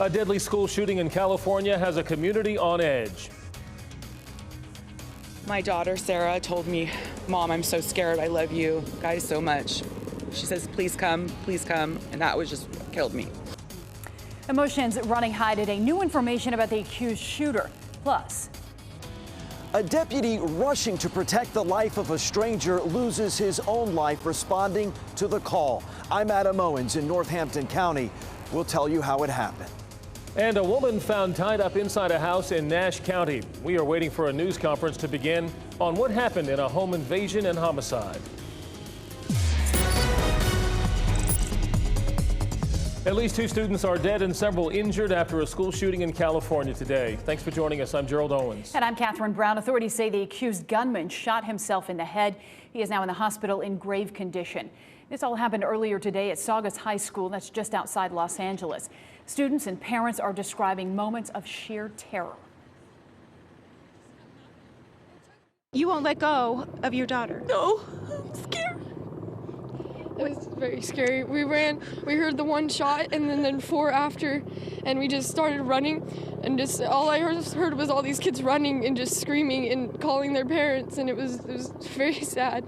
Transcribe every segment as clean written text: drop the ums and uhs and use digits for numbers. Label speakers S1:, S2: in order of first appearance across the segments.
S1: A deadly school shooting in California has a community on edge.
S2: My daughter, Sarah, told me, "Mom, I'm so scared. I love you guys so much." She says, please come, and that was just what killed me.
S3: Emotions running high today. New information about the accused shooter. Plus,
S4: a deputy rushing to protect the life of a stranger loses his own life responding to the call. I'm Adam Owens in Northampton County. We'll tell you how it happened.
S1: And a woman found tied up inside a house in Nash County. We are waiting for a news conference to begin on what happened in a home invasion and homicide. At least 2 students are dead and several injured after a school shooting in California today. Thanks for joining us. I'm Gerald Owens.
S3: And I'm Catherine Brown. Authorities say the accused gunman shot himself in the head. He is now in the hospital in grave condition. This all happened earlier today at Saugus High School. That's just outside Los Angeles. Students and parents are describing moments of sheer terror.
S5: You won't let go of your daughter.
S6: No, I'm scared. It was very scary. We heard the one shot and then 4 after, and we just started running, and just all I heard was all these kids running and just screaming and calling their parents, and it was very sad.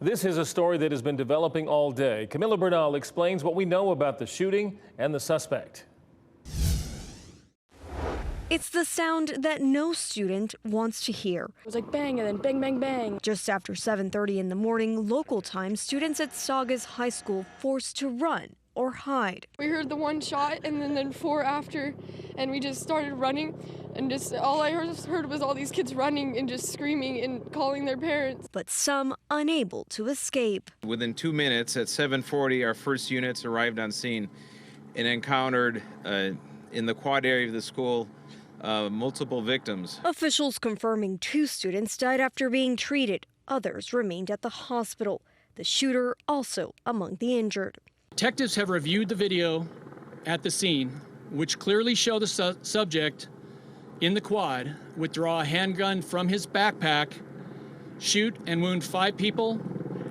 S1: This is a story that has been developing all day. Camilla Bernal explains what we know about the shooting and the suspect.
S7: It's the sound that no student wants to hear.
S6: It was like bang and then bang, bang, bang.
S7: Just after 7:30 in the morning, local time, students at Saugus High School forced to run or hide.
S6: We heard the one shot and then 4 after, and we just started running, and just all I heard was all these kids running and just screaming and calling their parents.
S7: But some unable to escape.
S8: Within 2 minutes at 7:40, our first units arrived on scene and encountered in the quad area of the school multiple victims.
S7: Officials confirming 2 students died after being treated. Others remained at the hospital. The shooter also among the injured.
S9: Detectives have reviewed the video at the scene, which clearly show the subject in the quad withdraw a handgun from his backpack, shoot and wound 5 people,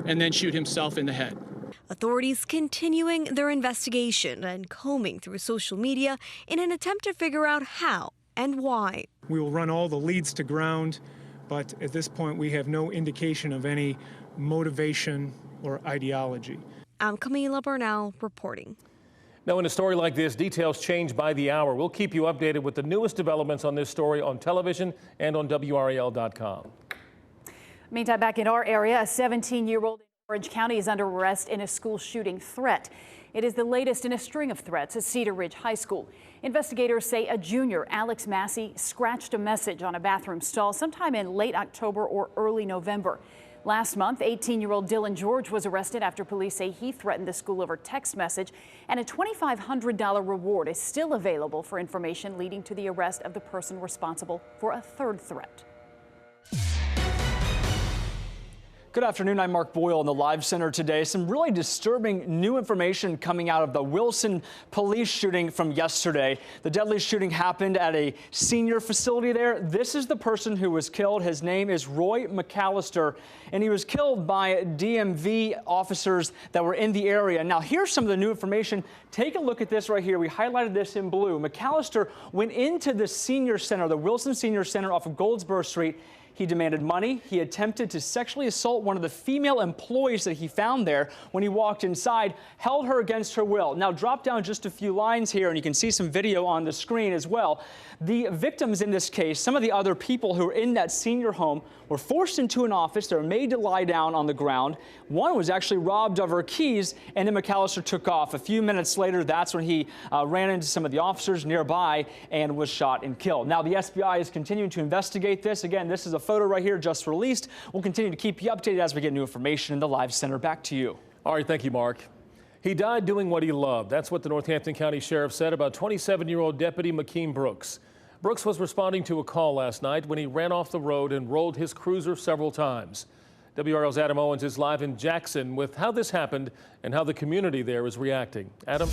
S9: and then shoot himself in the head.
S7: Authorities continuing their investigation and combing through social media in an attempt to figure out how and why.
S10: We will run all the leads to ground, but at this point we have no indication of any motivation or ideology.
S7: I'm Camila Bernal reporting.
S1: Now, in a story like this, details change by the hour. We'll keep you updated with the newest developments on this story on television and on WRAL.com.
S3: Meantime, back in our area, a 17-year-old in Orange County is under arrest in a school shooting threat. It is the latest in a string of threats at Cedar Ridge High School. Investigators say a junior, Alex Massey, scratched a message on a bathroom stall sometime in late October or early November. Last month, 18-year-old Dylan George was arrested after police say he threatened the school over text message, and a $2,500 reward is still available for information leading to the arrest of the person responsible for a third threat.
S11: Good afternoon, I'm Mark Boyle in the Live Center today. Some really disturbing new information coming out of the Wilson police shooting from yesterday. The deadly shooting happened at a senior facility there. This is the person who was killed. His name is Roy McAllister, and he was killed by DMV officers that were in the area. Now, here's some of the new information. Take a look at this right here. We highlighted this in blue. McAllister went into the senior center, the Wilson Senior Center off of Goldsboro Street. He demanded money. He attempted to sexually assault one of the female employees that he found there when he walked inside, held her against her will. Now, drop down just a few lines here, and you can see some video on the screen as well. The victims in this case, some of the other people who were in that senior home, were forced into an office. They were made to lie down on the ground. One was actually robbed of her keys, and then McAllister took off. A few minutes later, that's when he ran into some of the officers nearby and was shot and killed. Now, the SBI is continuing to investigate this. Again, this is a photo right here just released. We'll continue to keep you updated as we get new information in the Live Center. Back to you.
S1: All right, thank you, Mark. He died doing what he loved. That's what the Northampton County Sheriff said about 27-year-old Deputy McKean Brooks. Brooks was responding to a call last night when he ran off the road and rolled his cruiser several times. WRL's Adam Owens is live in Jackson with how this happened and how the community there is reacting. Adam?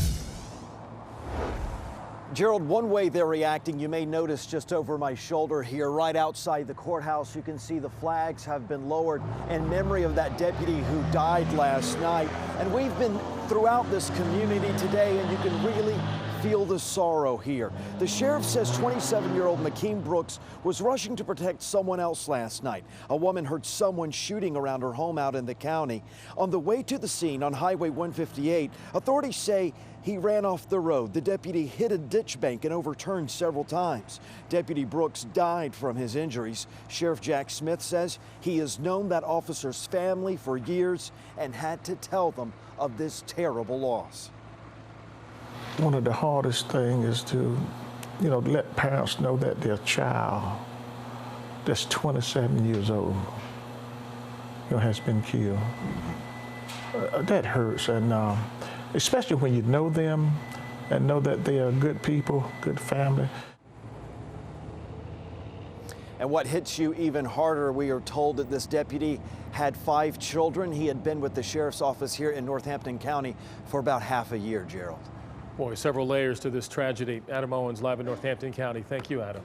S4: Gerald, one way they're reacting, you may notice just over my shoulder here, right outside the courthouse, you can see the flags have been lowered in memory of that deputy who died last night. And we've been throughout this community today, and you can really feel the sorrow here. The sheriff says 27-year-old McKean Brooks was rushing to protect someone else last night. A woman heard someone shooting around her home out in the county. On the way to the scene on Highway 158, authorities say he ran off the road. The deputy hit a ditch bank and overturned several times. Deputy Brooks died from his injuries. Sheriff Jack Smith says he has known that officer's family for years and had to tell them of this terrible loss.
S12: One of the hardest things is to, let parents know that their child that's 27 years old, has been killed. That hurts, and especially when you know them and know that they are good people, good family.
S4: And what hits you even harder, we are told that this deputy had 5 children. He had been with the sheriff's office here in Northampton County for about half a year, Gerald.
S1: Boy, several layers to this tragedy. Adam Owens, live in Northampton County. Thank you, Adam.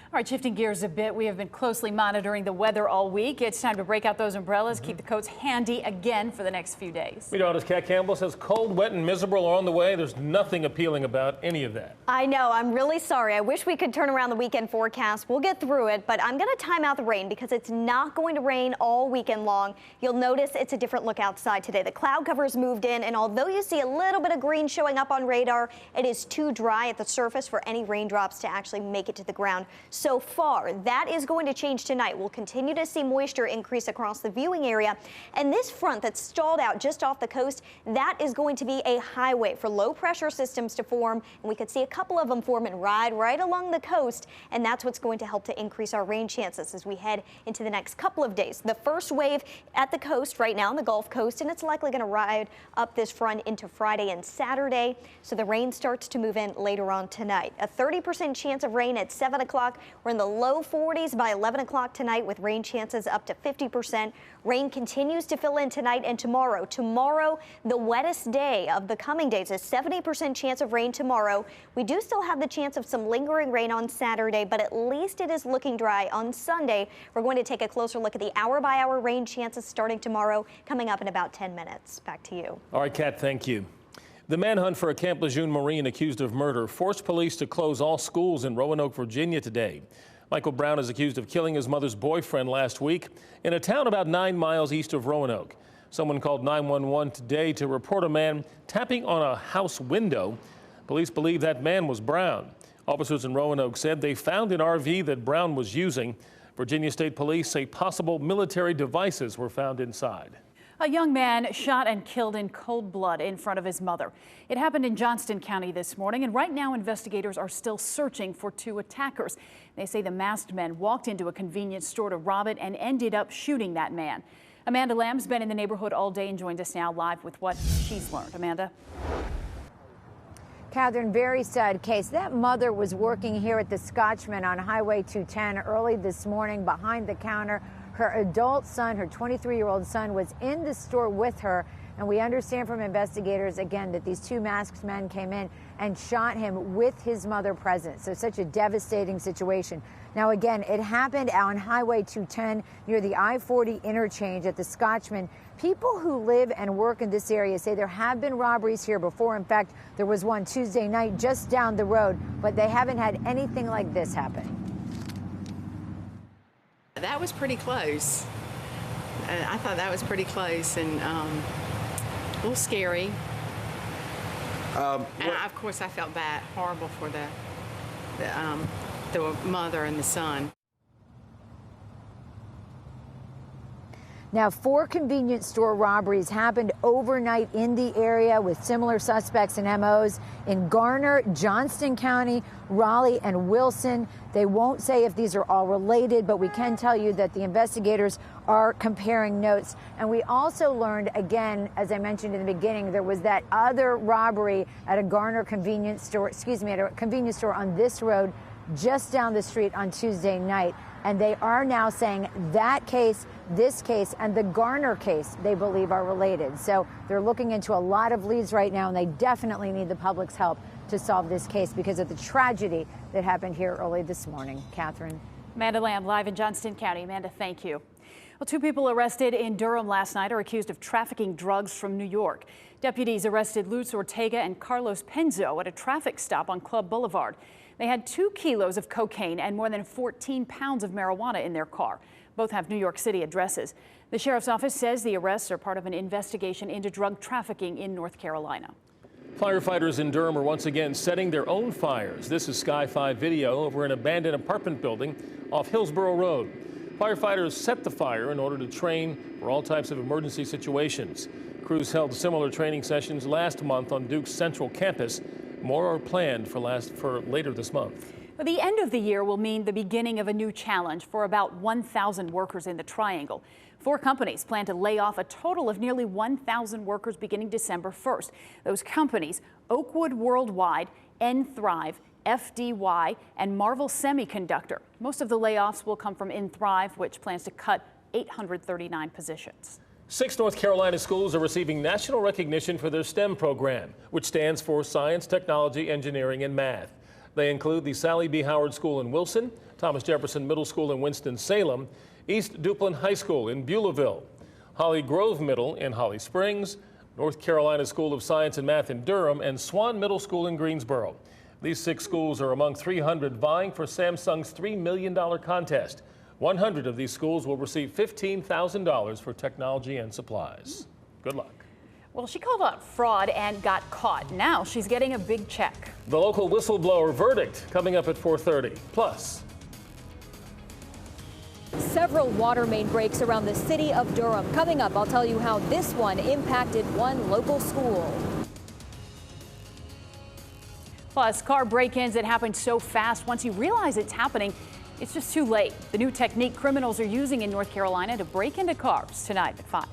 S3: All right, shifting gears a bit, we have been closely monitoring the weather all week. It's time to break out those umbrellas, keep the coats handy again for the next few days.
S1: Meteorologist Kat Campbell says cold, wet, and miserable are on the way. There's nothing appealing about any of that.
S13: I know. I'm really sorry. I wish we could turn around the weekend forecast. We'll get through it, but I'm going to time out the rain because it's not going to rain all weekend long. You'll notice it's a different look outside today. The cloud cover's moved in, and although you see a little bit of green showing up on radar, it is too dry at the surface for any raindrops to actually make it to the ground so far. That is going to change tonight. We'll continue to see moisture increase across the viewing area. And this front that's stalled out just off the coast, that is going to be a highway for low pressure systems to form. And we could see a couple of them form and ride right along the coast. And that's what's going to help to increase our rain chances as we head into the next couple of days. The first wave at the coast right now on the Gulf Coast, and it's likely going to ride up this front into Friday and Saturday. So the rain starts to move in later on tonight. A 30% chance of rain at 7 o'clock. We're in the low 40s by 11 o'clock tonight with rain chances up to 50%. Rain continues to fill in tonight and tomorrow. Tomorrow, the wettest day of the coming days, a 70% chance of rain tomorrow. We do still have the chance of some lingering rain on Saturday, but at least it is looking dry on Sunday. We're going to take a closer look at the hour-by-hour rain chances starting tomorrow, coming up in about 10 minutes. Back to you.
S1: All right, Kat, thank you. The manhunt for a Camp Lejeune Marine accused of murder forced police to close all schools in Roanoke, Virginia today. Michael Brown is accused of killing his mother's boyfriend last week in a town about 9 miles east of Roanoke. Someone called 911 today to report a man tapping on a house window. Police believe that man was Brown. Officers in Roanoke said they found an RV that Brown was using. Virginia State Police say possible military devices were found inside.
S3: A young man shot and killed in cold blood in front of his mother. It happened in Johnston County this morning, and right now investigators are still searching for 2 attackers. They say the masked men walked into a convenience store to rob it and ended up shooting that man. Amanda Lamb's been in the neighborhood all day and joined us now live with what she's learned. Amanda?
S14: Catherine, very sad case. That mother was working here at the Scotchman on Highway 210 early this morning behind the counter. Her adult son, her 23-year-old son, was in the store with her. And we understand from investigators, again, that these 2 masked men came in and shot him with his mother present. So such a devastating situation. Now, again, it happened on Highway 210 near the I-40 interchange at the Scotchman. People who live and work in this area say there have been robberies here before. In fact, there was one Tuesday night just down the road, but they haven't had anything like this happen.
S15: That was pretty close. I thought that was pretty close and a little scary. And of course, I felt bad, horrible for the mother and the son.
S14: Now, 4 convenience store robberies happened overnight in the area with similar suspects and MOs in Garner, Johnston County, Raleigh, and Wilson. They won't say if these are all related, but we can tell you that the investigators are comparing notes. And we also learned, again, as I mentioned in the beginning, there was that other robbery at a Garner convenience store, at a convenience store on this road just down the street on Tuesday night. And they are now saying that case, this case, and the Garner case, they believe are related. So they're looking into a lot of leads right now, and they definitely need the public's help to solve this case because of the tragedy that happened here early this morning. Catherine.
S3: Amanda Lamb, live in Johnston County. Amanda, thank you. Well, 2 people arrested in Durham last night are accused of trafficking drugs from New York. Deputies arrested Lutz Ortega and Carlos Penzo at a traffic stop on Club Boulevard. They had 2 kilos of cocaine and more than 14 pounds of marijuana in their car. Both have New York City addresses. The sheriff's office says the arrests are part of an investigation into drug trafficking in North Carolina.
S1: Firefighters in Durham are once again setting their own fires. This is Sky 5 video over an abandoned apartment building off Hillsborough Road. Firefighters set the fire in order to train for all types of emergency situations. Crews held similar training sessions last month on Duke's Central campus. More are planned for later this month.
S3: The end of the year will mean the beginning of a new challenge for about 1,000 workers in the Triangle. 4 companies plan to lay off a total of nearly 1,000 workers beginning December 1st. Those companies, Oakwood Worldwide, nThrive, FDY, and Marvel Semiconductor. Most of the layoffs will come from nThrive, which plans to cut 839 positions.
S1: 6 North Carolina schools are receiving national recognition for their STEM program, which stands for Science, Technology, Engineering, and Math. They include the Sally B. Howard School in Wilson, Thomas Jefferson Middle School in Winston-Salem, East Duplin High School in Beulahville, Holly Grove Middle in Holly Springs, North Carolina School of Science and Math in Durham, and Swan Middle School in Greensboro. These 6 schools are among 300 vying for Samsung's $3 million contest. 100 of these schools will receive $15,000 for technology and supplies. Good luck.
S3: Well, she called out fraud and got caught. Now she's getting a big check.
S1: The local whistleblower verdict coming up at 4:30. Plus,
S16: several water main breaks around the city of Durham. Coming up, I'll tell you how this one impacted one local school.
S3: Plus, car break-ins that happen so fast, once you realize it's happening, it's just too late. The new technique criminals are using in North Carolina to break into cars tonight at 5.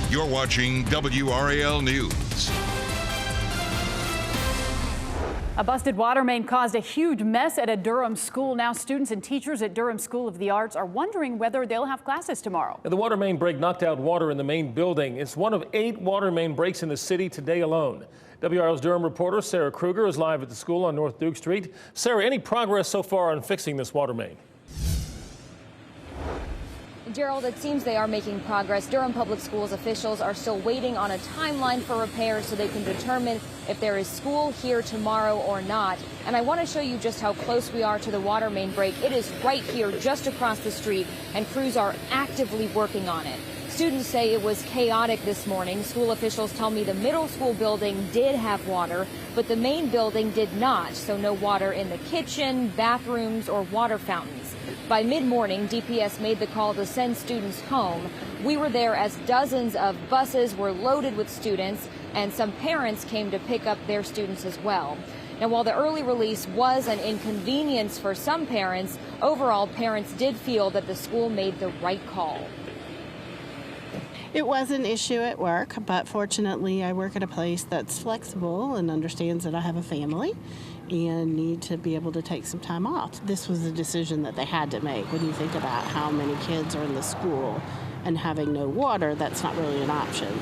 S17: You're watching WRAL News.
S3: A busted water main caused a huge mess at a Durham school. Now students and teachers at Durham School of the Arts are wondering whether they'll have classes tomorrow.
S1: the water main break knocked out water in the main building. It's one of 8 water main breaks in the city today alone. WRAL's Durham reporter Sarah Kruger is live at the school on North Duke Street. Sarah, any progress so far on fixing this water main?
S16: Gerald, it seems they are making progress. Durham Public Schools officials are still waiting on a timeline for repairs so they can determine if there is school here tomorrow or not. And I want to show you just how close we are to the water main break. It is right here just across the street, and crews are actively working on it. Students say it was chaotic this morning. School officials tell me the middle school building did have water, but the main building did not, so no water in the kitchen, bathrooms, or water fountains. By mid-morning, DPS made the call to send students home. We were there as dozens of buses were loaded with students, and some parents came to pick up their students as well. Now, while the early release was an inconvenience for some parents, overall parents did feel that the school made the right call.
S18: It was an issue at work, but fortunately I work at a place that's flexible and understands that I have a family and need to be able to take some time off. This was a decision that they had to make. When you think about how many kids are in the school and having no water, that's not really an option.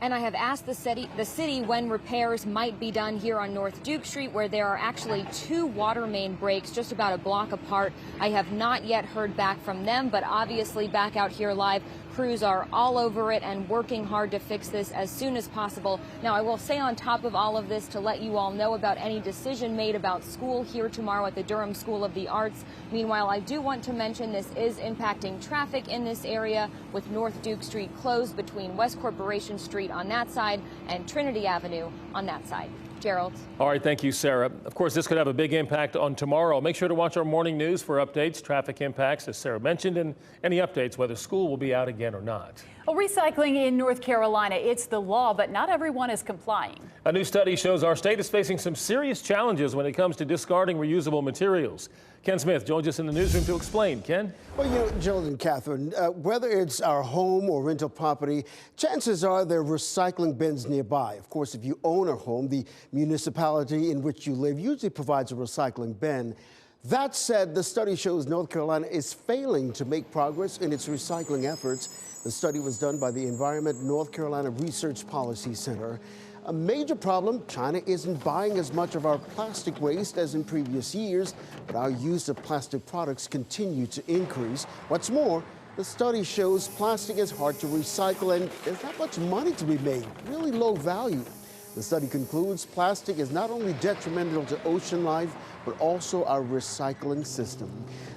S16: And I have asked the city when repairs might be done here on North Duke Street, where there are actually 2 water main breaks just about a block apart. I have not yet heard back from them, but obviously back out here live, crews are all over it and working hard to fix this as soon as possible. Now, I will stay on top of all of this to let you all know about any decision made about school here tomorrow at the Durham School of the Arts. Meanwhile, I do want to mention this is impacting traffic in this area, with North Duke Street closed between West Corporation Street on that side and Trinity Avenue on that side. Gerald.
S1: All right, thank you, Sarah. Of course, this could have a big impact on tomorrow. Make sure to watch our morning news for updates, traffic impacts, as Sarah mentioned, and any updates whether school will be out again or not.
S3: Well, recycling in North Carolina, it's the law, but not everyone is complying.
S1: A new study shows our state is facing some serious challenges when it comes to discarding reusable materials. Ken Smith joins us in the newsroom to explain. Ken?
S19: Well, you know, Gerald and Catherine, whether it's our home or rental property, chances are there are recycling bins nearby. Of course, if you own a home, the municipality in which you live usually provides a recycling bin. That said, the study shows North Carolina is failing to make progress in its recycling efforts. The study was done by the Environment North Carolina Research Policy Center. A major problem, China isn't buying as much of our plastic waste as in previous years, but our use of plastic products continue to increase. What's more, the study shows plastic is hard to recycle and there's not much money to be made, really low value. The study concludes plastic is not only detrimental to ocean life, but also our recycling system.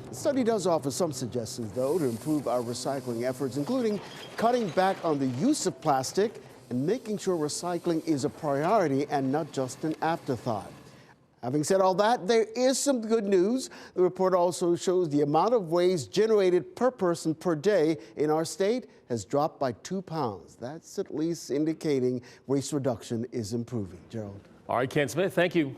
S19: The study does offer some suggestions, though, to improve our recycling efforts, including cutting back on the use of plastic and making sure recycling is a priority and not just an afterthought. Having said all that, there is some good news. The report also shows the amount of waste generated per person per day in our state has dropped by 2 pounds. That's at least indicating waste reduction is improving. Gerald.
S1: All right, Ken Smith, thank you.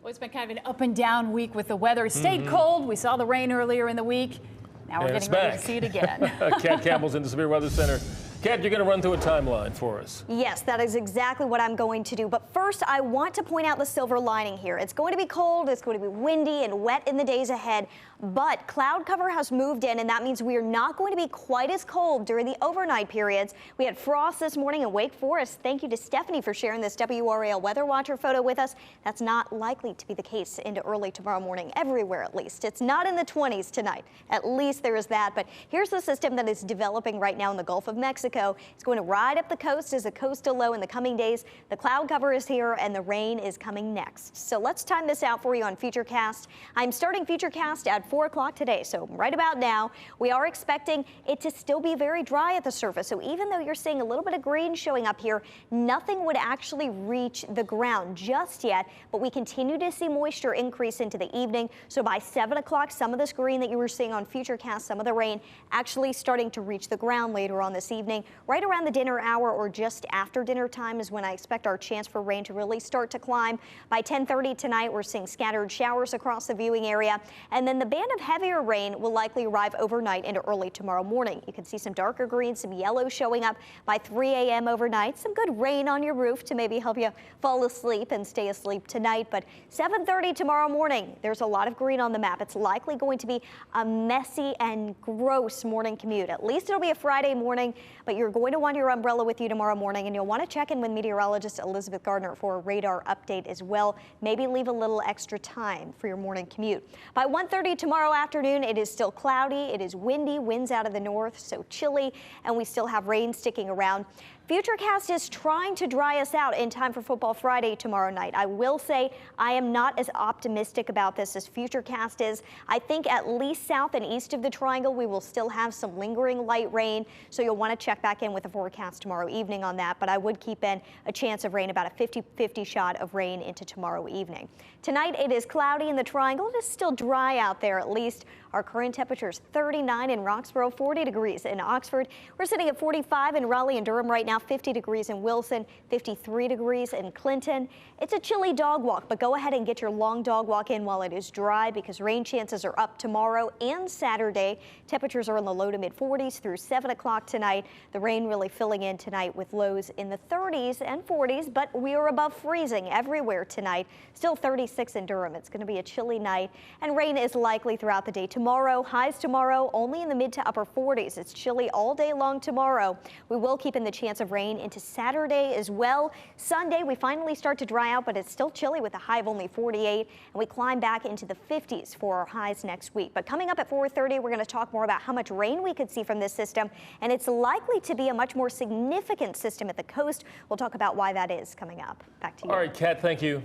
S3: Well, it's been kind of an up and down week with the weather. It stayed cold. We saw the rain earlier in the week. Now we're getting ready to see it again.
S1: Kat Campbell's in the Severe Weather Center. Kat, you're going to run through a timeline for us.
S13: Yes, that is exactly what I'm going to do. But first, I want to point out the silver lining here. It's going to be cold, it's going to be windy and wet in the days ahead, but cloud cover has moved in, and that means we are not going to be quite as cold during the overnight periods. We had frost this morning in Wake Forest. Thank you to Stephanie for sharing this WRAL Weather Watcher photo with us. That's not likely to be the case into early tomorrow morning, everywhere at least. It's not in the 20s tonight. At least there is that. But here's the system that is developing right now in the Gulf of Mexico. It's going to ride up the coast as a coastal low in the coming days. The cloud cover is here and the rain is coming next. So let's time this out for you on Futurecast. I'm starting Futurecast at 4 o'clock today. So right about now, we are expecting it to still be very dry at the surface. So even though you're seeing a little bit of green showing up here, nothing would actually reach the ground just yet. But we continue to see moisture increase into the evening. So by 7 o'clock, some of this green that you were seeing on Futurecast, some of the rain actually starting to reach the ground later on this evening. Right around the dinner hour or just after dinner time is when I expect our chance for rain to really start to climb. By 10:30 tonight, we're seeing scattered showers across the viewing area. And then the band of heavier rain will likely arrive overnight into early tomorrow morning. You can see some darker green, some yellow showing up by 3 a.m. overnight. Some good rain on your roof to maybe help you fall asleep and stay asleep tonight. But 7:30 tomorrow morning, there's a lot of green on the map. It's likely going to be a messy and gross morning commute. At least it'll be a Friday morning, but you're going to want your umbrella with you tomorrow morning, and you'll want to check in with meteorologist Elizabeth Gardner for a radar update as well. Maybe leave a little extra time for your morning commute. By 1:30 tomorrow afternoon, it is still cloudy, it is windy, winds out of the north, so chilly, and we still have rain sticking around. Futurecast is trying to dry us out in time for Football Friday tomorrow night. I will say I am not as optimistic about this as Futurecast is. I think at least south and east of the triangle, we will still have some lingering light rain, so you'll want to check back in with the forecast tomorrow evening on that, but I would keep in a chance of rain, about a 50-50 shot of rain into tomorrow evening. Tonight, it is cloudy in the triangle. It is still dry out there at least. Our current temperature is 39 in Roxborough, 40 degrees in Oxford. We're sitting at 45 in Raleigh and Durham right now, 50 degrees in Wilson, 53 degrees in Clinton. It's a chilly dog walk, but go ahead and get your long dog walk in while it is dry because rain chances are up tomorrow and Saturday. Temperatures are in the low to mid 40s through 7 o'clock tonight. The rain really filling in tonight with lows in the 30s and 40s, but we are above freezing everywhere tonight. Still 36 in Durham. It's going to be a chilly night, and rain is likely throughout the day tomorrow. Highs tomorrow only in the mid to upper 40s. It's chilly all day long tomorrow. We will keep in the chance of rain into Saturday as well. Sunday, we finally start to dry out, but it's still chilly with a high of only 48, and we climb back into the 50s for our highs next week. But coming up at 4:30, we're going to talk more about how much rain we could see from this system, and it's likely to be a much more significant system at the coast. We'll talk about why that is coming up. Back to you.
S1: All right, Kat, thank you.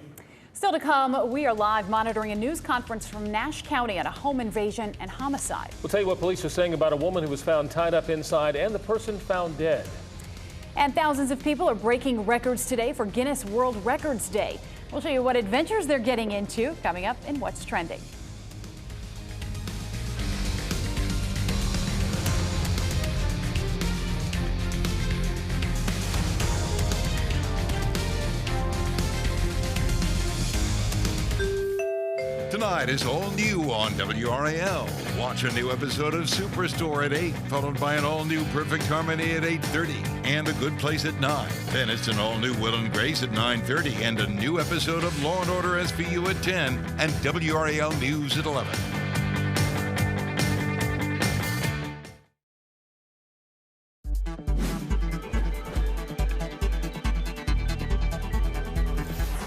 S3: Still to come, we are live monitoring a news conference from Nash County on a home invasion and homicide.
S1: We'll tell you what police are saying about a woman who was found tied up inside and the person found dead.
S3: And thousands of people are breaking records today for Guinness World Records Day. We'll show you what adventures they're getting into coming up in What's Trending.
S17: Tonight is all new on WRAL. Watch a new episode of Superstore at 8, followed by an all-new Perfect Harmony at 8:30, and A Good Place at 9. Then it's an all-new Will and Grace at 9:30, and a new episode of Law & Order SVU at 10, and WRAL News at 11.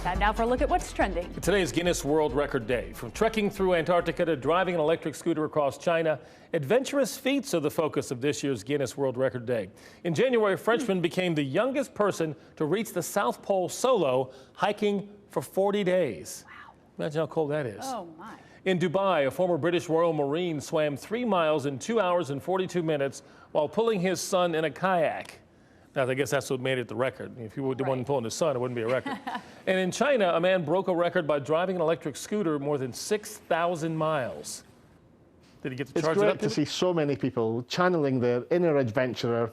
S3: Time now for a look at what's trending.
S1: Today's Guinness World Record Day. From trekking through Antarctica to driving an electric scooter across China, adventurous feats are the focus of this year's Guinness World Record Day. In January, a Frenchman became the youngest person to reach the South Pole solo, hiking for 40 days. Wow. Imagine how cold that is.
S3: Oh, my.
S1: In Dubai, a former British Royal Marine swam 3 miles in 2 hours and 42 minutes while pulling his son in a kayak. Now, I guess that's what made it the record. If he were the one pulling his son, it wouldn't be a record. And in China, a man broke a record by driving an electric scooter more than 6,000 miles. Did he get to charge it up?
S12: It's great to see so many people channeling their inner adventurer.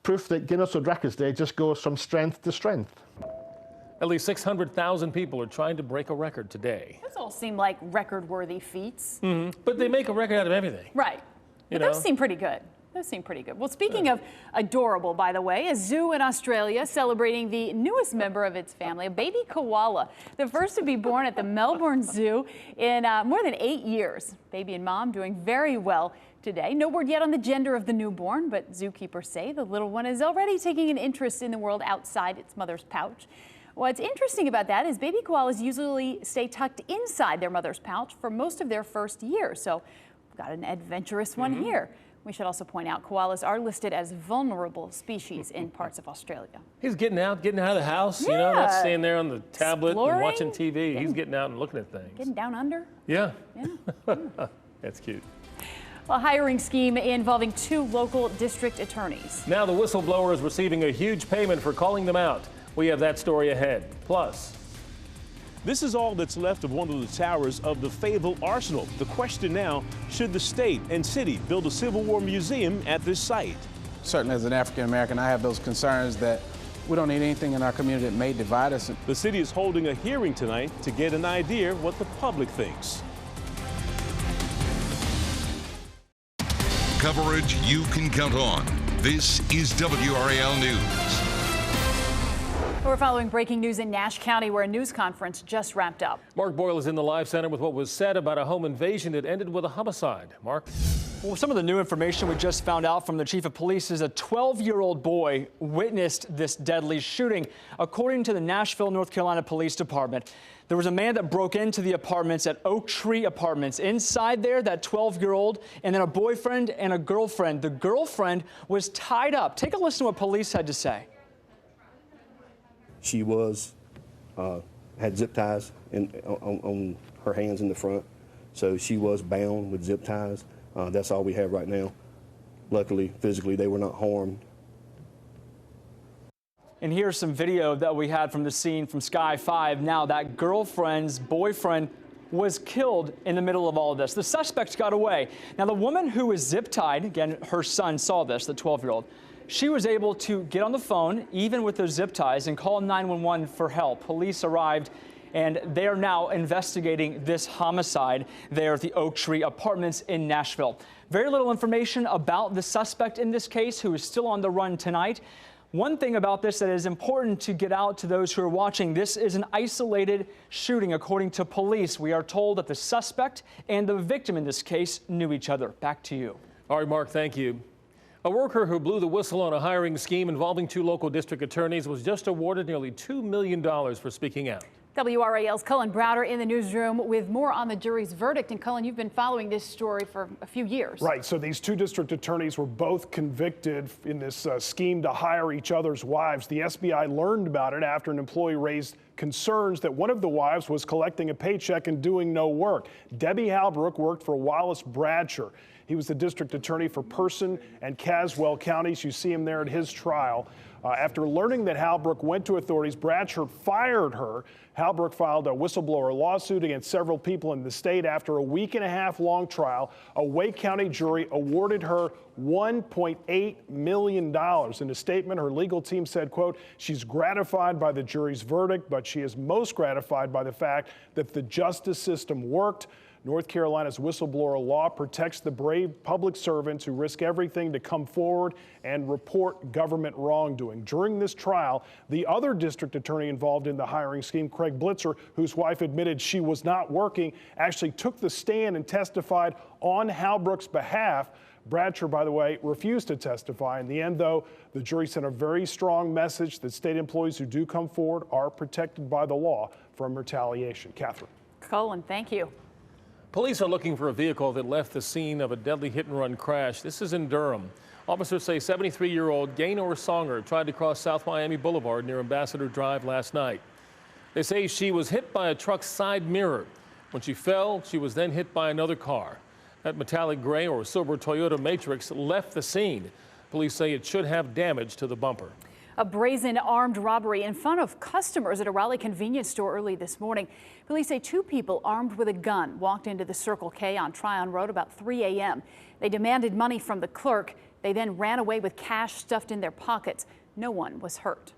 S12: Proof that Guinness World Records Day just goes from strength to strength.
S1: At least 600,000 people are trying to break a record today.
S3: Those all seem like record-worthy feats.
S1: But they make a record out of everything.
S3: Right. But those seem pretty good. Those seem pretty good. Well, speaking of adorable, by the way, a zoo in Australia celebrating the newest member of its family, a baby koala, the first to be born at the Melbourne Zoo in more than 8 years. Baby and mom doing very well today. No word yet on the gender of the newborn, but zookeepers say the little one is already taking an interest in the world outside its mother's pouch. What's interesting about that is baby koalas usually stay tucked inside their mother's pouch for most of their first year. So we've got an adventurous one here. We should also point out koalas are listed as vulnerable species in parts of Australia.
S1: He's getting out of the house, you know, not staying there on the tablet and watching TV. He's getting out and looking at things.
S3: Getting down under?
S1: Yeah. That's cute.
S3: A hiring scheme involving 2 local district attorneys.
S1: Now the whistleblower is receiving a huge payment for calling them out. We have that story ahead. Plus,
S20: this is all that's left of one of the towers of the fabled arsenal. The question now, should the state and city build a Civil War museum at this site?
S21: Certainly as an African American, I have those concerns that we don't need anything in our community that may divide us.
S20: The city is holding a hearing tonight to get an idea of what the public thinks.
S17: Coverage you can count on. This is WRAL News.
S3: We're following breaking news in Nash County, where a news conference just wrapped up.
S1: Mark Boyle is in the live center with what was said about a home invasion that ended with a homicide. Mark?
S11: Well, some of the new information we just found out from the chief of police is a 12-year-old boy witnessed this deadly shooting. According to the Nashville, North Carolina Police Department, there was a man that broke into the apartments at Oak Tree Apartments. Inside there, that 12-year-old, and then a boyfriend and a girlfriend. The girlfriend was tied up. Take a listen to what police had to say.
S22: She had zip ties on her hands in the front, so she was bound with zip ties. That's all we have right now. Luckily, physically, they were not harmed.
S11: And here's some video that we had from the scene from Sky 5. Now, that girlfriend's boyfriend was killed in the middle of all of this. The suspect got away. Now, the woman who was zip tied, again, her son saw this, the 12-year-old. She was able to get on the phone, even with those zip ties, and call 911 for help. Police arrived, and they are now investigating this homicide there at the Oak Tree Apartments in Nashville. Very little information about the suspect in this case, who is still on the run tonight. One thing about this that is important to get out to those who are watching, this is an isolated shooting. According to police, we are told that the suspect and the victim in this case knew each other. Back to you.
S1: All right, Mark, thank you. A worker who blew the whistle on a hiring scheme involving 2 local district attorneys was just awarded nearly $2 million for speaking out.
S3: WRAL's Cullen Browder in the newsroom with more on the jury's verdict. And Cullen, you've been following this story for a few years.
S23: Right. So these 2 district attorneys were both convicted in this scheme to hire each other's wives. The SBI learned about it after an employee raised concerns that one of the wives was collecting a paycheck and doing no work. Debbie Halbrook worked for Wallace Bradsher. He was the district attorney for Person and Caswell counties. You see him there at his trial. After learning that Halbrook went to authorities, Bradsher fired her. Halbrook filed a whistleblower lawsuit against several people in the state. After a 1.5-week long trial, a Wake County jury awarded her $1.8 million. In a statement, her legal team said, quote, she's gratified by the jury's verdict, but she is most gratified by the fact that the justice system worked. North Carolina's whistleblower law protects the brave public servants who risk everything to come forward and report government wrongdoing. During this trial, the other district attorney involved in the hiring scheme, Craig Blitzer, whose wife admitted she was not working, actually took the stand and testified on Hal Brooks' behalf. Bradshaw, by the way, refused to testify. In the end, though, the jury sent a very strong message that state employees who do come forward are protected by the law from retaliation. Catherine.
S3: Colin, thank you.
S1: Police are looking for a vehicle that left the scene of a deadly hit-and-run crash. This is in Durham. Officers say 73-year-old Gaynor Songer tried to cross South Miami Boulevard near Ambassador Drive last night. They say she was hit by a truck's side mirror. When she fell, she was then hit by another car. That metallic gray or silver Toyota Matrix left the scene. Police say it should have damage to the bumper.
S3: A brazen armed robbery in front of customers at a Raleigh convenience store early this morning. Police say 2 people armed with a gun walked into the Circle K on Tryon Road about 3 a.m. They demanded money from the clerk. They then ran away with cash stuffed in their pockets. No one was hurt.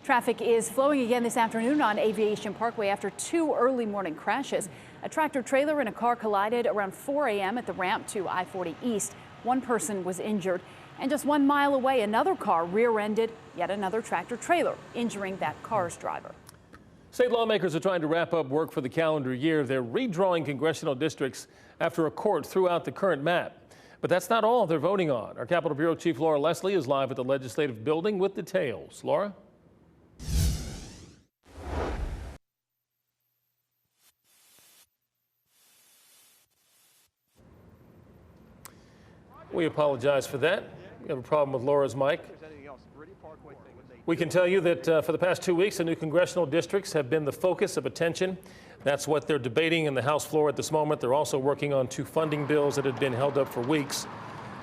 S3: Traffic is flowing again this afternoon on Aviation Parkway after 2 early morning crashes. A tractor trailer and a car collided around 4 a.m. at the ramp to I-40 East. 1 person was injured. And just 1 mile away, another car rear-ended yet another tractor trailer, injuring that car's driver.
S1: State lawmakers are trying to wrap up work for the calendar year. They're redrawing congressional districts after a court threw out the current map. But that's not all they're voting on. Our Capitol Bureau Chief Laura Leslie is live at the Legislative Building with details. Laura? We apologize for that. We have a problem with Laura's mic. We can tell you that for the past 2 weeks, the new congressional districts have been the focus of attention. That's what they're debating in the House floor at this moment. They're also working on 2 funding bills that had been held up for weeks.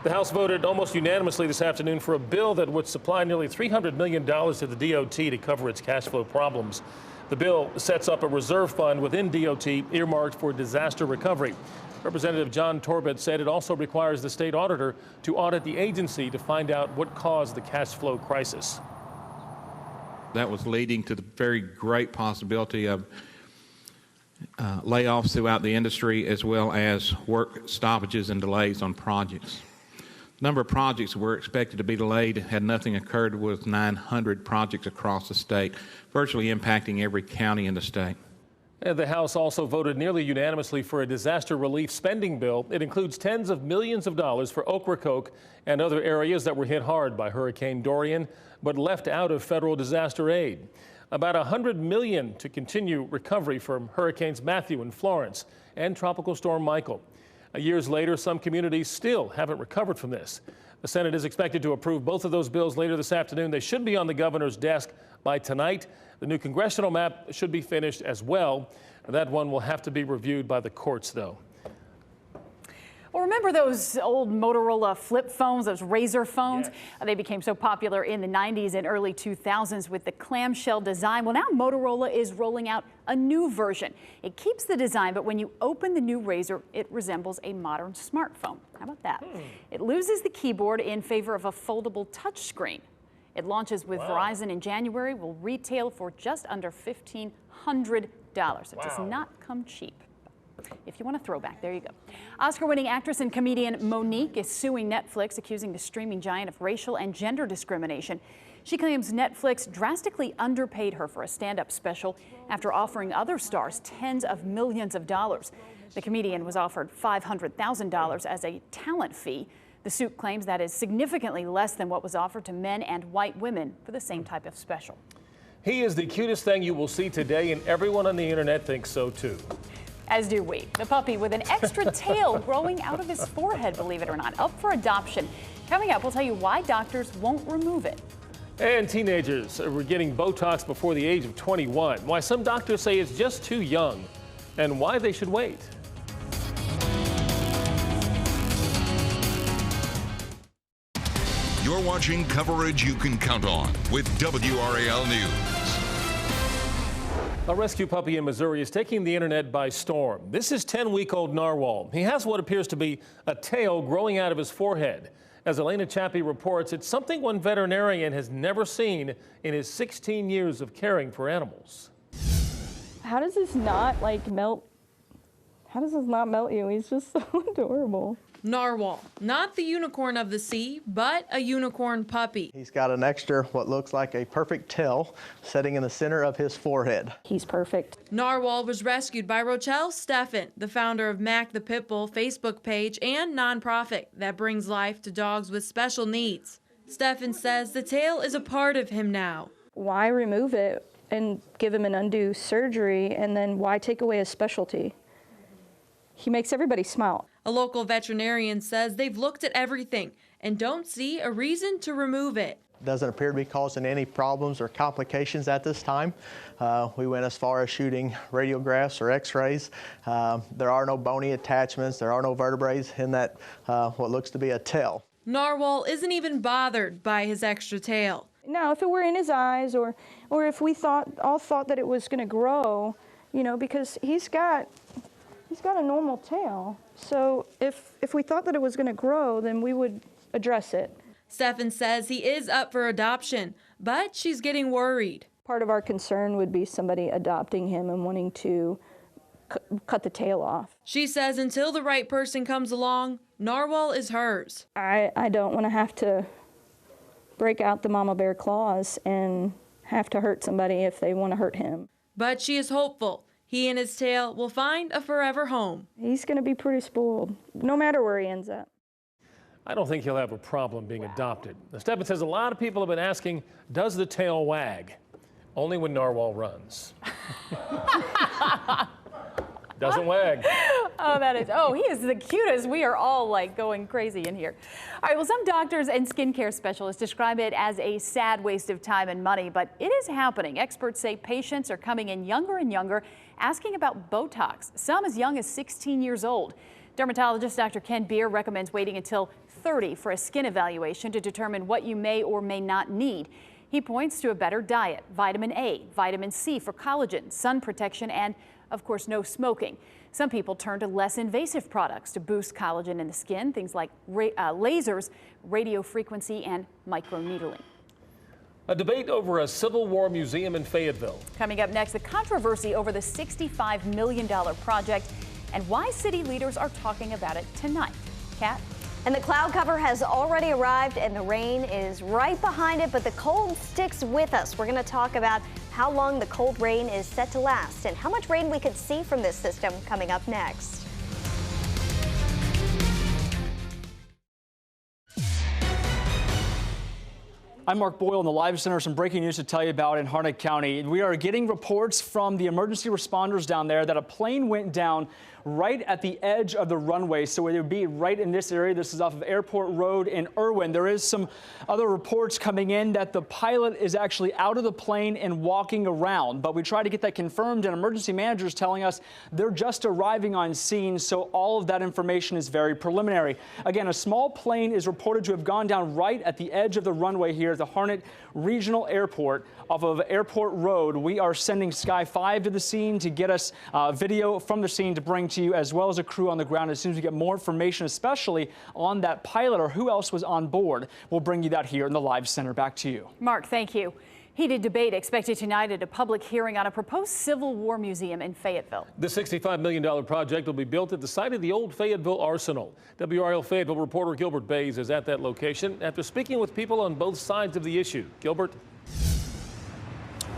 S1: The House voted almost unanimously this afternoon for a bill that would supply nearly $300 million to the DOT to cover its cash flow problems. The bill sets up a reserve fund within DOT earmarked for disaster recovery. Representative John Torbett said it also requires the state auditor to audit the agency to find out what caused the cash flow crisis.
S8: That was leading to the very great possibility of layoffs throughout the industry, as well as work stoppages and delays on projects. The number of projects that were expected to be delayed had nothing occurred with 900 projects across the state, virtually impacting every county in the state.
S1: The House also voted nearly unanimously for a disaster relief spending bill. It includes tens of millions of dollars for Ocracoke and other areas that were hit hard by Hurricane Dorian, but left out of federal disaster aid. About $100 million to continue recovery from Hurricanes Matthew and Florence and Tropical Storm Michael. Years later, some communities still haven't recovered from this. The Senate is expected to approve both of those bills later this afternoon. They should be on the governor's desk by tonight. The new congressional map should be finished as well. That one will have to be reviewed by the courts, though.
S3: Well, remember those old Motorola flip phones, those Razr phones? Yes. They became so popular in the 90s and early 2000s with the clamshell design. Well, now Motorola is rolling out a new version. It keeps the design, but when you open the new Razr, it resembles a modern smartphone. How about that? It loses the keyboard in favor of a foldable touchscreen. It launches with Verizon in January, will retail for just under $1,500. It does not come cheap. If you want a throwback, there you go. Oscar-winning actress and comedian Monique is suing Netflix, accusing the streaming giant of racial and gender discrimination. She claims Netflix drastically underpaid her for a stand-up special after offering other stars tens of millions of dollars. The comedian was offered $500,000 as a talent fee. The suit claims that is significantly less than what was offered to men and white women for the same type of special.
S1: He is the cutest thing you will see today, and everyone on the internet thinks so too.
S3: As do we. The puppy with an extra tail growing out of his forehead, believe it or not, up for adoption. Coming up, we'll tell you why doctors won't remove it.
S1: And teenagers are getting Botox before the age of 21. Why some doctors say it's just too young, and why they should wait.
S17: You're watching coverage you can count on with WRAL News.
S1: A rescue puppy in Missouri is taking the internet by storm. This is 10-week-old Narwhal. He has what appears to be a tail growing out of his forehead. As Elena Chappie reports, it's something one veterinarian has never seen in his 16 years of caring for animals.
S2: How does this not melt? How does this not melt you? He's just so adorable.
S5: Narwhal, not the unicorn of the sea, but a unicorn puppy.
S6: He's got an extra, what looks like a perfect tail, sitting in the center of his forehead.
S2: He's perfect.
S5: Narwhal was rescued by Rochelle Steffen, the founder of Mac the Pitbull Facebook page and nonprofit that brings life to dogs with special needs. Steffen says the tail is a part of him now.
S2: Why remove it and give him an undue surgery, and then why take away his specialty? He makes everybody smile.
S5: A local veterinarian says they've looked at everything and don't see a reason to remove it.
S6: Doesn't appear to be causing any problems or complications at this time. We went as far as shooting radiographs or x-rays. There are no bony attachments. There are no vertebrae in that what looks to be a tail.
S5: Narwhal isn't even bothered by his extra tail.
S2: Now, if it were in his eyes, or if we all thought that it was going to grow, you know, because he's got a normal tail. So if we thought that it was going to grow, then we would address it.
S5: Steffen says he is up for adoption, but she's getting worried.
S2: Part of our concern would be somebody adopting him and wanting to cut the tail off.
S5: She says until the right person comes along, Narwhal is hers.
S2: I don't want to have to break out the mama bear claws and have to hurt somebody if they want to hurt him.
S5: But she is hopeful he and his tail will find a forever home.
S2: He's going to be pretty spoiled, no matter where he ends up.
S1: I don't think he'll have a problem being adopted. Steffen says a lot of people have been asking, does the tail wag? Only when Narwhal runs. Doesn't wag.
S3: Oh, he is the cutest. We are all like going crazy in here. All right, well, some doctors and skincare specialists describe it as a sad waste of time and money, but it is happening. Experts say patients are coming in younger and younger, asking about Botox, some as young as 16 years old. Dermatologist Dr. Ken Beer recommends waiting until 30 for a skin evaluation to determine what you may or may not need. He points to a better diet, vitamin A, vitamin C for collagen, sun protection, and of course, no smoking. Some people turn to less invasive products to boost collagen in the skin, things like lasers, radio frequency, and microneedling.
S1: A debate over a Civil War museum in Fayetteville.
S3: Coming up next, the controversy over the $65 million project and why city leaders are talking about it tonight. Kat?
S13: And the cloud cover has already arrived and the rain is right behind it, but the cold sticks with us. We're going to talk about how long the cold rain is set to last and how much rain we could see from this system coming up next.
S11: I'm Mark Boyle in the Live Center. Some breaking news to tell you about in Harnett County. We are getting reports from the emergency responders down there that a plane went down right at the edge of the runway. So it would be right in this area. This is off of Airport Road in Irwin. There is some other reports coming in that the pilot is actually out of the plane and walking around. But we tried to get that confirmed, and emergency managers telling us they're just arriving on scene. So all of that information is very preliminary. Again, a small plane is reported to have gone down right at the edge of the runway here at the Harnett Regional Airport off of Airport Road. We are sending Sky 5 to the scene to get us video from the scene to bring to you, as well as a crew on the ground. As soon as we get more information, especially on that pilot or who else was on board, we'll bring you that here in the Live Center. Back to you.
S3: Mark, thank you. Heated debate expected tonight at a public hearing on a proposed Civil War museum in Fayetteville.
S1: The $65 million project will be built at the site of the old Fayetteville Arsenal. WRAL Fayetteville reporter Gilbert Bays is at that location after speaking with people on both sides of the issue. Gilbert?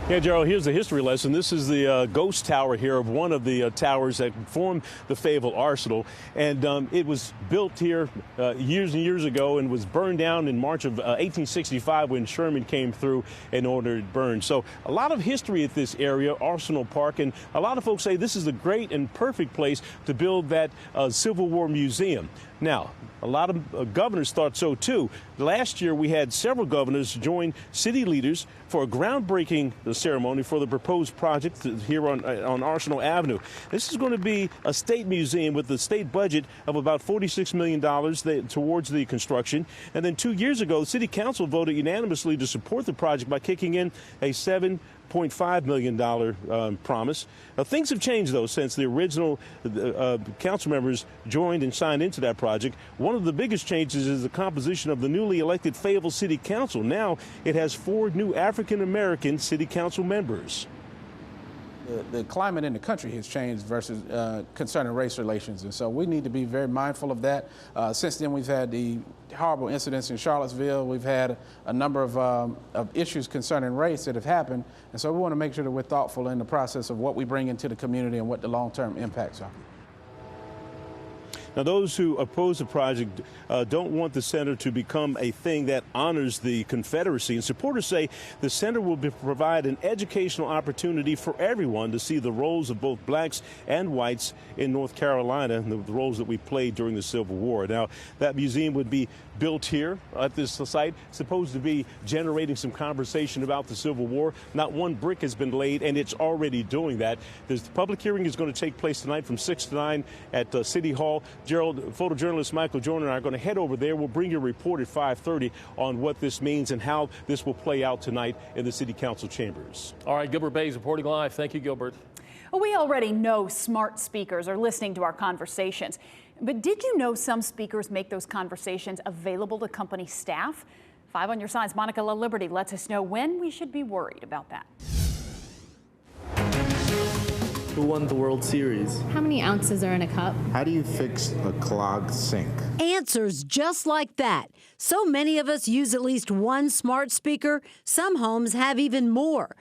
S20: Yeah, Gerald, here's the history lesson. This is the ghost tower here of one of the towers that formed the Fayetteville Arsenal. And it was built here years and years ago and was burned down in March of 1865 when Sherman came through and ordered it burned. So a lot of history at this area, Arsenal Park, and a lot of folks say this is a great and perfect place to build that Civil War museum. Now, a lot of governors thought so, too. Last year, we had several governors join city leaders for a groundbreaking ceremony for the proposed project here on Arsenal Avenue. This is going to be a state museum with a state budget of about $46 million towards the construction. And then 2 years ago, the city council voted unanimously to support the project by kicking in a $7.5 million promise. Things have changed, though, since the original council members joined and signed into that project. One of the biggest changes is the composition of the newly elected Fayetteville City Council. Now it has 4 new African-American city council members.
S21: The climate in the country has changed versus concerning race relations, and so we need to be very mindful of that. Since then, we've had the horrible incidents in Charlottesville. We've had a number of issues concerning race that have happened, and so we want to make sure that we're thoughtful in the process of what we bring into the community and what the long-term impacts are.
S20: Now, those who oppose the project don't want the center to become a thing that honors the Confederacy. And supporters say the center will provide an educational opportunity for everyone to see the roles of both blacks and whites in North Carolina, and the roles that we played during the Civil War. Now, that museum would be built here at this site, supposed to be generating some conversation about the Civil War. Not one brick has been laid, and it's already doing that. The public hearing is going to take place tonight from 6 to 9 at City Hall. Gerald, photojournalist Michael Jordan and I are going to head over there. We'll bring you a report at 5:30 on what this means and how this will play out tonight in the City Council chambers.
S1: All right, Gilbert Bays reporting live. Thank you, Gilbert.
S3: Well, we already know smart speakers are listening to our conversations. But did you know some speakers make those conversations available to company staff? 5 on your side's Monica LaLiberty lets us know when we should be worried about that.
S7: Who won the World Series?
S9: How many ounces are in a cup?
S7: How do you fix a clogged sink?
S10: Answers just like that. So many of us use at least one smart speaker. Some homes have even more.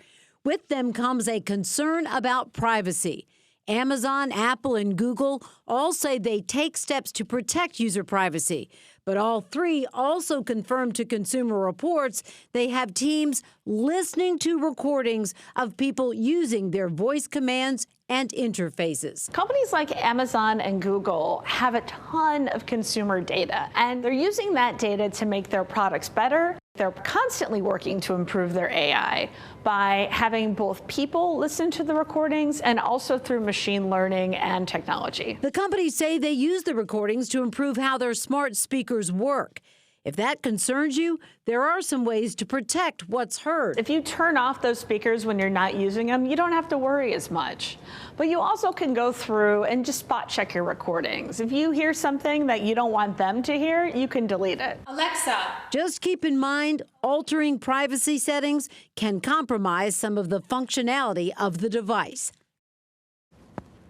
S10: With them comes a concern about privacy. Amazon, Apple, and Google all say they take steps to protect user privacy. But all three also confirmed to Consumer Reports they have teams listening to recordings of people using their voice commands and interfaces.
S24: Companies like Amazon and Google have a ton of consumer data, and they're using that data to make their products better. They're constantly working to improve their AI by having both people listen to the recordings and also through machine learning and technology.
S10: The companies say they use the recordings to improve how their smart speakers work. If that concerns you, there are some ways to protect what's heard.
S24: If you turn off those speakers when you're not using them, you don't have to worry as much. But you also can go through and just spot check your recordings. If you hear something that you don't want them to hear, you can delete it.
S10: Alexa. Just keep in mind, altering privacy settings can compromise some of the functionality of the device.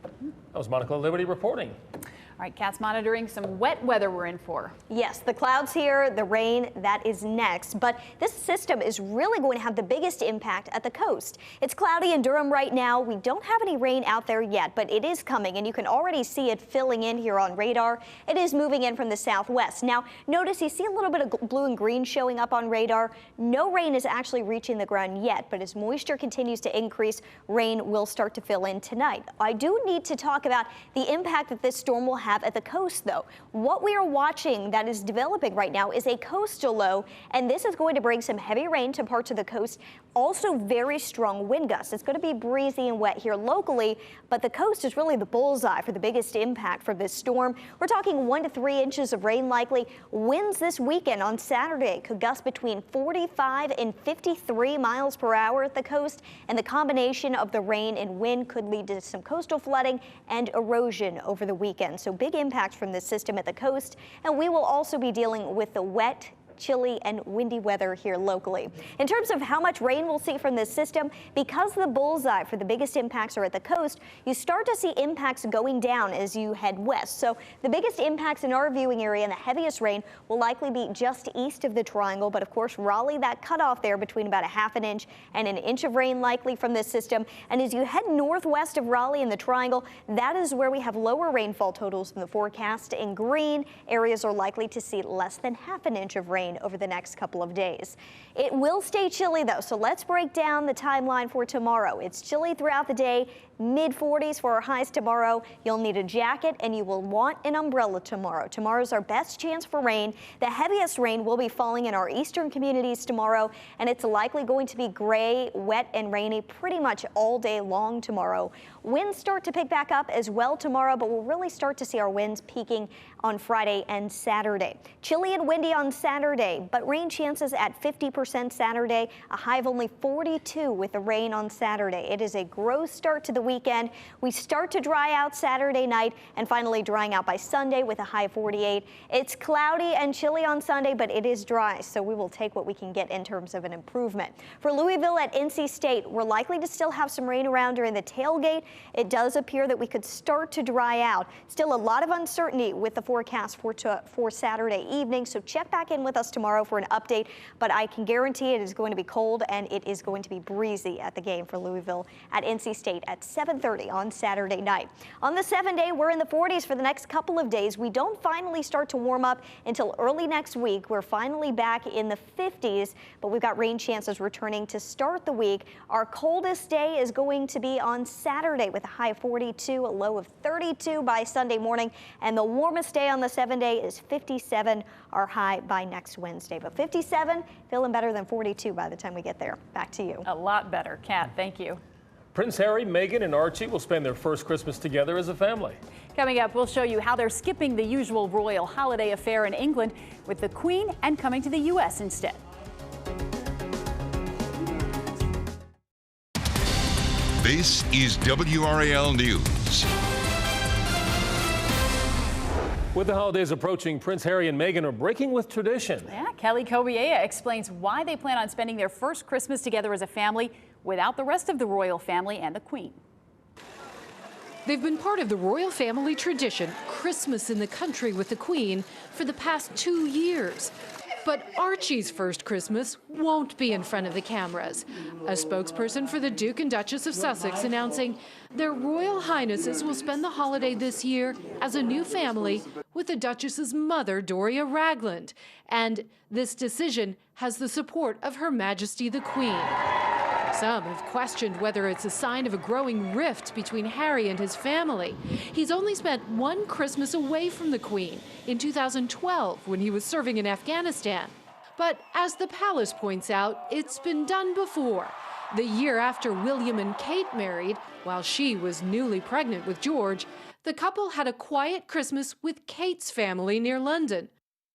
S1: That was Monica LaLiberty reporting.
S3: All right, Kat's monitoring some wet weather we're in for.
S13: Yes, the clouds here, the rain, that is next. But this system is really going to have the biggest impact at the coast. It's cloudy in Durham right now. We don't have any rain out there yet, but it is coming, and you can already see it filling in here on radar. It is moving in from the southwest. Now, notice you see a little bit of blue and green showing up on radar. No rain is actually reaching the ground yet, but as moisture continues to increase, rain will start to fill in tonight. I do need to talk about the impact that this storm will have at the coast, though. What we are watching that is developing right now is a coastal low, and this is going to bring some heavy rain to parts of the coast. Also very strong wind gusts. It's going to be breezy and wet here locally, but the coast is really the bullseye for the biggest impact for this storm. We're talking 1 to 3 inches of rain likely. Winds this weekend on Saturday could gust between 45 and 53 miles per hour at the coast, and the combination of the rain and wind could lead to some coastal flooding and erosion over the weekend. So big impact from this system at the coast, and we will also be dealing with the wet, chilly and windy weather here locally. In terms of how much rain we'll see from this system, because the bullseye for the biggest impacts are at the coast, you start to see impacts going down as you head west. So the biggest impacts in our viewing area and the heaviest rain will likely be just east of the triangle, but of course Raleigh, that cutoff there between about a ½ inch and an inch of rain likely from this system. And as you head northwest of Raleigh in the triangle, that is where we have lower rainfall totals in the forecast. In green, areas are likely to see less than ½ inch of rain over the next couple of days. It will stay chilly though, so let's break down the timeline for tomorrow. It's chilly throughout the day, mid-40s for our highs tomorrow. You'll need a jacket and you will want an umbrella tomorrow. Tomorrow's our best chance for rain. The heaviest rain will be falling in our eastern communities tomorrow, and it's likely going to be gray, wet, and rainy pretty much all day long tomorrow. Winds start to pick back up as well tomorrow, but we'll really start to see our winds peaking on Friday and Saturday. Chilly and windy on Saturday, but rain chances at 50% Saturday, a high of only 42 with the rain on Saturday. It is a gross start to the weekend. We start to dry out Saturday night and finally drying out by Sunday with a high of 48. It's cloudy and chilly on Sunday, but it is dry, so we will take what we can get in terms of an improvement. For Louisville at NC State, we're likely to still have some rain around during the tailgate. It does appear that we could start to dry out. Still a lot of uncertainty with the forecast for Saturday evening, so check back in with us tomorrow for an update, but I can guarantee it is going to be cold and it is going to be breezy at the game for Louisville at NC State at 7:30 on Saturday night. On the 7-day, we're in the 40s for the next couple of days. We don't finally start to warm up until early next week. We're finally back in the 50s, but we've got rain chances returning to start the week. Our coldest day is going to be on Saturday with a high of 42, a low of 32 by Sunday morning, and the warmest day on the 7-day is 57, our high by next Wednesday. But 57, feeling better than 42 by the time we get there. Back to you.
S3: A lot better. Kat, thank you.
S1: Prince Harry, Meghan, and Archie will spend their first Christmas together as a family.
S3: Coming up, we'll show you how they're skipping the usual royal holiday affair in England with the Queen and coming to the U.S. instead.
S17: This is WRAL News.
S1: With the holidays approaching, Prince Harry and Meghan are breaking with tradition.
S3: Yeah, Kelly Kobiea explains why they plan on spending their first Christmas together as a family without the rest of the royal family and the Queen.
S4: They've been part of the royal family tradition, Christmas in the country with the Queen, for the past 2 years. But Archie's first Christmas won't be in front of the cameras. A spokesperson for the Duke and Duchess of Sussex announcing their Royal Highnesses will spend the holiday this year as a new family with the Duchess's mother, Doria Ragland. And this decision has the support of Her Majesty the Queen. Some have questioned whether it's a sign of a growing rift between Harry and his family. He's only spent one Christmas away from the Queen in 2012 when he was serving in Afghanistan. But as the palace points out, it's been done before. The year after William and Kate married, while she was newly pregnant with George, the couple had a quiet Christmas with Kate's family near London.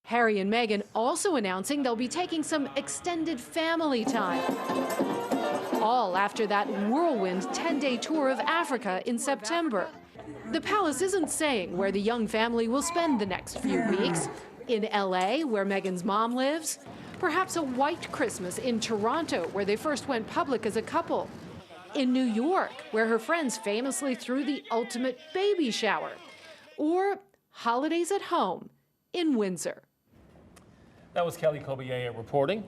S4: Harry and Meghan also announcing they'll be taking some extended family time. All after that whirlwind 10-day tour of Africa in September. The palace isn't saying where the young family will spend the next few weeks. In LA, where Meghan's mom lives. Perhaps a white Christmas in Toronto, where they first went public as a couple. In New York, where her friends famously threw the ultimate baby shower. Or holidays at home in Windsor.
S1: That was Kelly Kobiea reporting.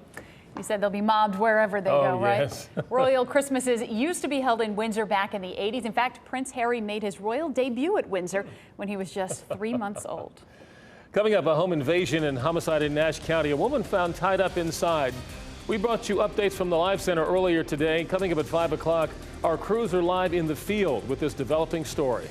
S3: You said they'll be mobbed wherever they go, right?
S1: Yes.
S3: Royal Christmases used to be held in Windsor back in the 80s. In fact, Prince Harry made his royal debut at Windsor when he was just 3 months old.
S1: Coming up, a home invasion and homicide in Nash County. A woman found tied up inside. We brought you updates from the Live Center earlier today. Coming up at 5 o'clock, our crews are live in the field with this developing story.